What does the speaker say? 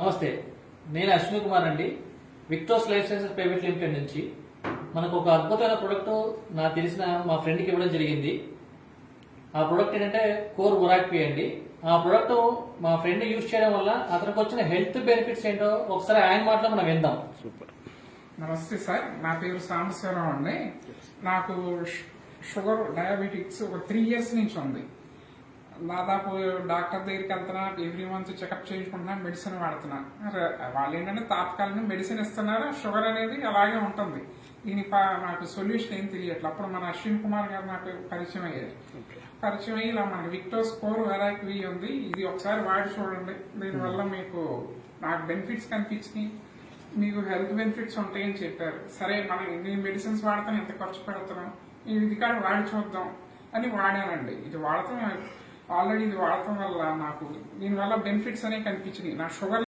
నమస్తే, నేను అశ్విని కుమార్ అండి. విక్టోస్ లైఫ్ సైన్సెస్ ప్రైవేట్ లిమిటెడ్ నుంచి మనకు ఒక అద్భుతమైన ప్రొడక్ట్ నాకు తెలిసిన మా ఫ్రెండ్కి ఇవ్వడం జరిగింది. ఆ ప్రొడక్ట్ ఏంటంటే కోర్ ఒరాక్వి అండి. ఆ ప్రొడక్ట్ మా ఫ్రెండ్ యూజ్ చేయడం వల్ల అతనికి వచ్చిన హెల్త్ బెనిఫిట్స్ ఏంటో ఒకసారి ఆయన మాటలో మనం విందాం. సూపర్. నమస్తే సార్, నా పేరు సాంబశివరావు అండి. నాకు షుగర్ డయాబెటిక్స్ ఒక 3 years నుంచి ఉంది. దాదాపు డాక్టర్ దగ్గరికి వెళ్తున్నా, ఎవ్రీ మంత్ చెకప్ చేయించుకుంటున్నా, మెడిసిన్ వాడుతున్నా. వాళ్ళు ఏంటంటే తాత్కాలిక మెడిసిన్ ఇస్తున్నారు, షుగర్ అనేది అలాగే ఉంటుంది. దీని నాకు సొల్యూషన్ ఏం తెలియట్లేదు. అప్పుడు మన అశ్విన్ కుమార్ గారు నాకు పరిచయం అయ్యారు. పరిచయం అయ్యి ఇలా మనకి విక్టోస్ కోర్ ఒరాక్వి ఉంది, ఇది ఒకసారి వాడి చూడండి, దీనివల్ల మీకు నాకు బెనిఫిట్స్ కనిపించినాయి, మీకు హెల్త్ బెనిఫిట్స్ ఉంటాయని చెప్పారు. సరే, మనం ఇన్ని మెడిసిన్స్ వాడతాం, ఎంత ఖర్చు పెడుతున్నాం, ఇది కాదు వాడి చూద్దాం అని వాడానండి. ఇది వాడతాం, ఆల్రెడీ ఇది వాడటం వల్ల నాకు దీనివల్ల బెనిఫిట్స్ అనేవి కనిపించినాయి. నా షుగర్